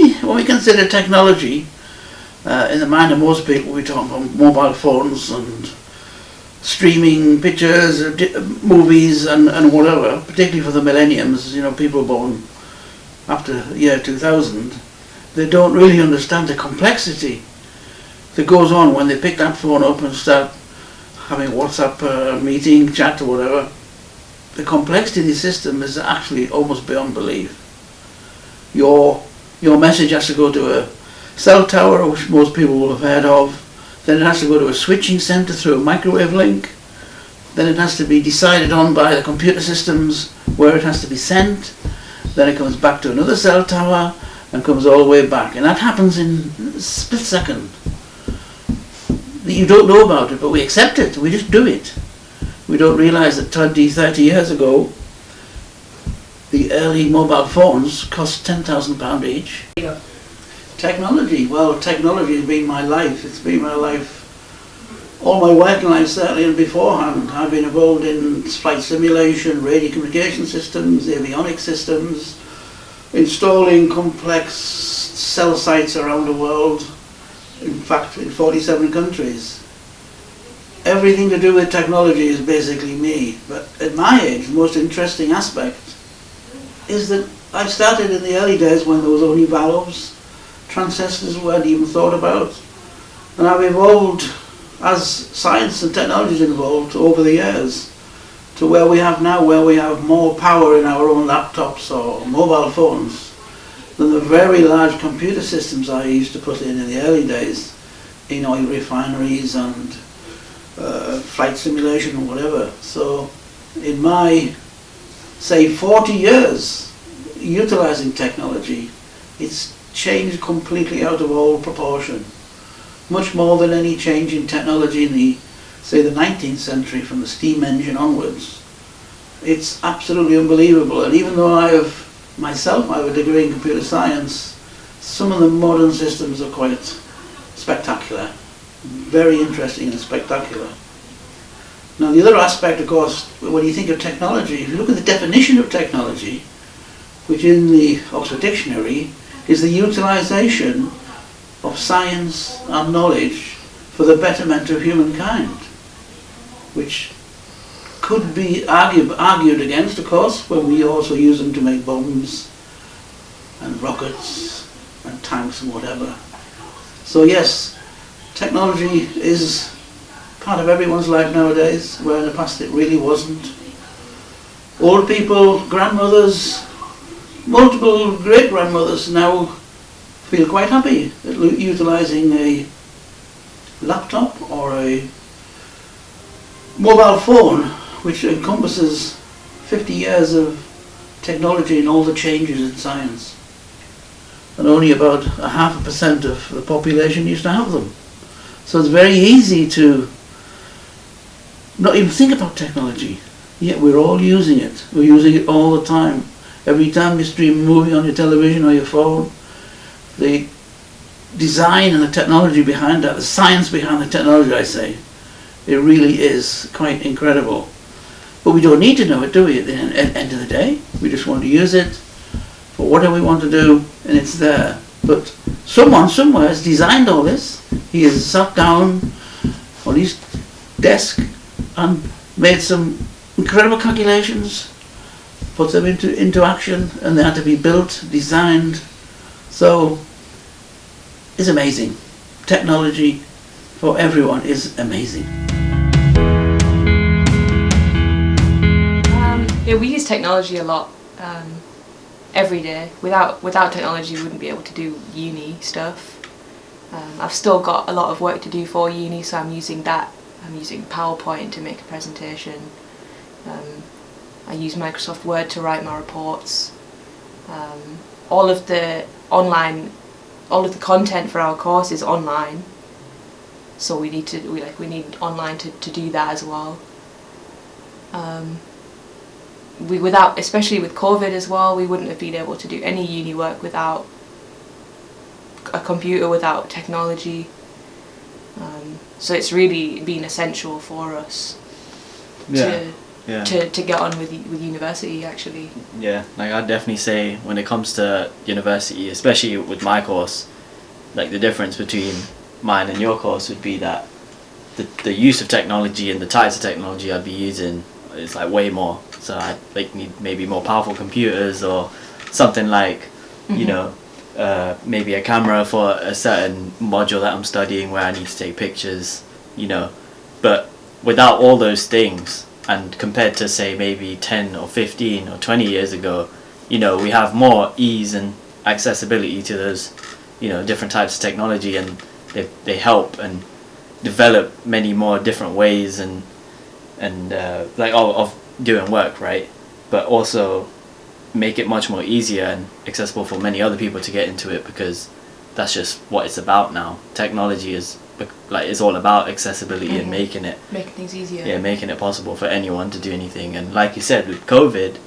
we consider technology, in the mind of most people, we talk about mobile phones and streaming pictures, movies and whatever, particularly for the millenniums, people born after the year 2000, they don't really understand the complexity that goes on when they pick that phone up and start having WhatsApp meeting, chat or whatever. The complexity of the system is actually almost beyond belief. Your message has to go to a cell tower, which most people will have heard of. Then it has to go to a switching center through a microwave link. Then it has to be decided on by the computer systems where it has to be sent. Then it comes back to another cell tower and comes all the way back. And that happens in a split second. You don't know about it, but we accept it. We just do it. We don't realize that 20, 30 years ago, the early mobile phones cost £10,000 each. Yeah. Technology. Well, technology has been my life. It's been my life, all my working life certainly, and beforehand. I've been involved in flight simulation, radio communication systems, avionics systems, installing complex cell sites around the world, in fact in 47 countries. Everything to do with technology is basically me. But at my age, the most interesting aspect is that I started in the early days when there was only valves. Transistors weren't even thought about, and I've evolved as science and technology has evolved over the years to where we have now, where we have more power in our own laptops or mobile phones than the very large computer systems I used to put in the early days in oil refineries and flight simulation or whatever. So in my, say, 40 years utilizing technology, it's changed completely out of all proportion. Much more than any change in technology in the 19th century, from the steam engine onwards. It's absolutely unbelievable. And even though I have a degree in computer science, some of the modern systems are quite spectacular. Very interesting and spectacular. Now the other aspect, of course, when you think of technology, if you look at the definition of technology, which in the Oxford Dictionary is the utilization of science and knowledge for the betterment of humankind, which could be argued against, of course, when we also use them to make bombs and rockets and tanks and whatever. So yes, technology is part of everyone's life nowadays, where in the past it really wasn't. Old people, grandmothers, multiple great-grandmothers now feel quite happy at utilizing a laptop or a mobile phone, which encompasses 50 years of technology and all the changes in science. And only about 0.5% of the population used to have them. So it's very easy to not even think about technology, yet we're all using it. We're using it all the time. Every time you stream a movie on your television or your phone, the design and the technology behind that, the science behind the technology, I say, it really is quite incredible. But we don't need to know it, do we, at the end of the day? We just want to use it for whatever we want to do, and it's there. But someone somewhere has designed all this. He has sat down on his desk and made some incredible calculations, put them into action, and they had to be built, designed. So it's amazing. Technology for everyone is amazing. Yeah, we use technology a lot every day. Without technology, we wouldn't be able to do uni stuff. I've still got a lot of work to do for uni, so I'm using that. I'm using PowerPoint to make a presentation. I use Microsoft Word to write my reports. All of the content for our course is online, so we need online to do that as well. Especially with COVID as well, we wouldn't have been able to do any uni work without a computer, without technology. So it's really been essential for us Yeah. to get on with university actually. Yeah, like I'd definitely say when it comes to university, especially with my course, like the difference between mine and your course would be that the use of technology and the types of technology I'd be using is like way more. So I'd like need maybe more powerful computers or something like, you know, maybe a camera for a certain module that I'm studying where I need to take pictures, you know. But without all those things, and compared to say maybe 10 or 15 or 20 years ago, you know, we have more ease and accessibility to those, you know, different types of technology, and they help and develop many more different ways and like of doing work, right? But also make it much more easier and accessible for many other people to get into it, because that's just what it's about now. Technology is like, it's all about accessibility and making things easier. Yeah, making it possible for anyone to do anything. And like you said, with COVID,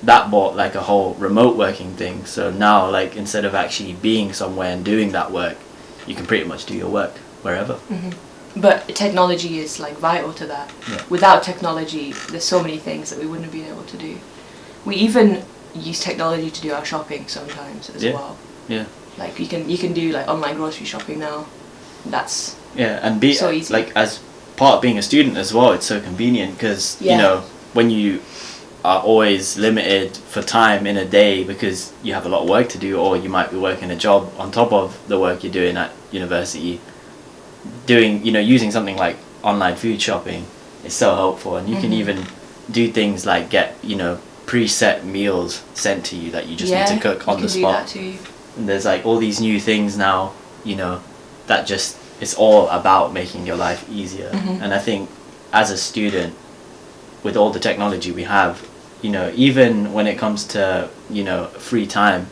that brought like a whole remote working thing. So now, like, instead of actually being somewhere and doing that work, you can pretty much do your work wherever. But technology is like vital to that. Yeah. Without technology, there's so many things that we wouldn't have been able to do. We even use technology to do our shopping sometimes as well. Yeah. Like you can do like online grocery shopping now. That's and so easy. Like, as part of being a student as well, it's so convenient because you know, when you are always limited for time in a day because you have a lot of work to do, or you might be working a job on top of the work you're doing at university, using something like online food shopping is so helpful. And you can even do things like get, preset meals sent to you that you just need to cook on the spot. You can do that too. And there's like all these new things now, that just, it's all about making your life easier. And I think as a student, with all the technology we have, even when it comes to, free time,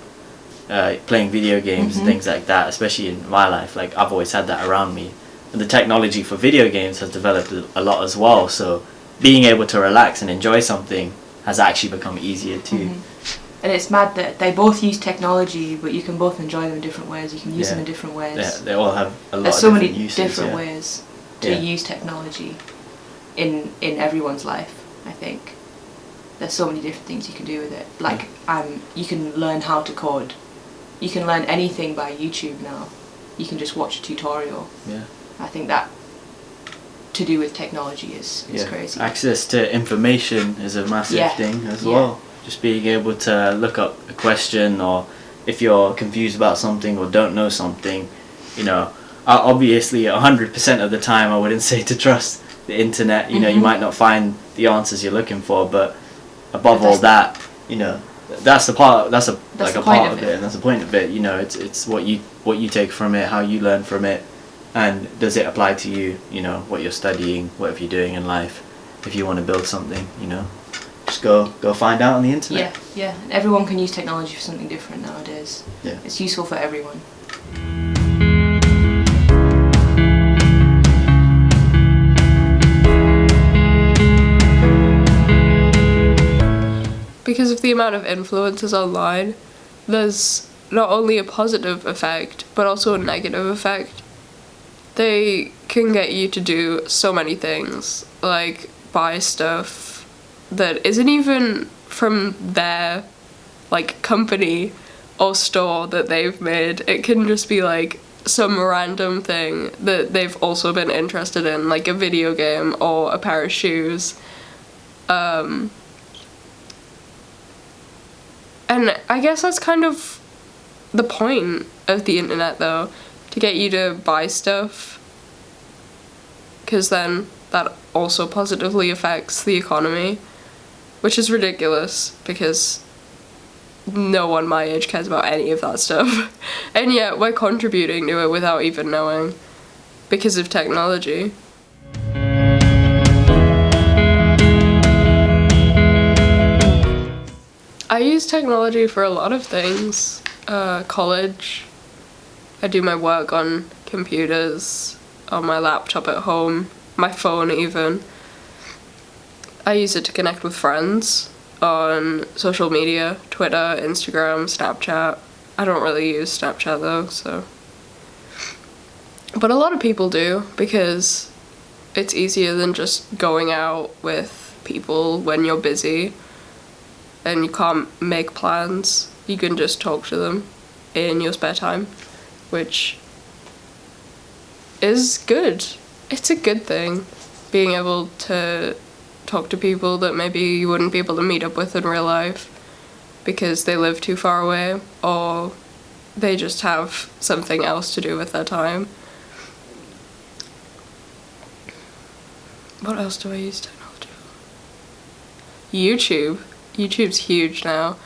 playing video games and things like that, especially in my life, like I've always had that around me. And the technology for video games has developed a lot as well. So being able to relax and enjoy something has actually become easier too. And it's mad that they both use technology, but you can both enjoy them in different ways. You can use them in different ways. Yeah, they all have a lot There's of so different many uses, different ways to use technology in everyone's life, I think. There's so many different things you can do with it. Like, you can learn how to code. You can learn anything by YouTube now. You can just watch a tutorial. Yeah. I think that to do with technology is crazy. Access to information is a massive thing as well. Just being able to look up a question, or if you're confused about something or don't know something, obviously 100% of the time I wouldn't say to trust the internet. You might not find the answers you're looking for, but above all that, that's the part. That's a part of it, and that's the point of it. It's what you take from it, how you learn from it, and does it apply to you? What you're studying, whatever you're doing in life. If you want to build something, just go find out on the internet. Yeah. Everyone can use technology for something different nowadays. Yeah. It's useful for everyone. Because of the amount of influences online, there's not only a positive effect, but also a negative effect. They can get you to do so many things, like buy stuff that isn't even from their, company or store that they've made. It can just be, some random thing that they've also been interested in, like a video game or a pair of shoes. And I guess that's kind of the point of the internet, though, to get you to buy stuff, because then that also positively affects the economy, which is ridiculous, because no one my age cares about any of that stuff, and yet we're contributing to it without even knowing, because of technology. I use technology for a lot of things. College, I do my work on computers, on my laptop at home, my phone even. I use it to connect with friends on social media, Twitter, Instagram, Snapchat. I don't really use Snapchat though, so. But a lot of people do, because it's easier than just going out with people when you're busy and you can't make plans. You can just talk to them in your spare time, which is good. It's a good thing, being able to talk to people that maybe you wouldn't be able to meet up with in real life because they live too far away, or they just have something else to do with their time. What else do I use technology for? YouTube. YouTube's huge now.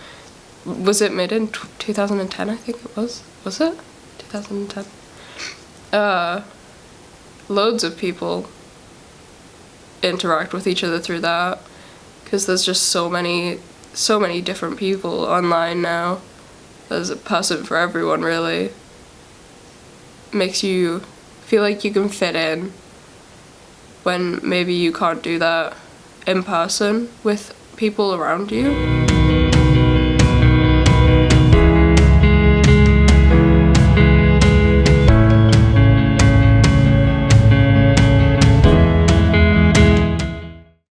Was it made in 2010? I think it was. Was it? 2010. Loads of people interact with each other through that, because there's just so many different people online now. There's a person for everyone, really. Makes you feel like you can fit in when maybe you can't do that in person with people around you.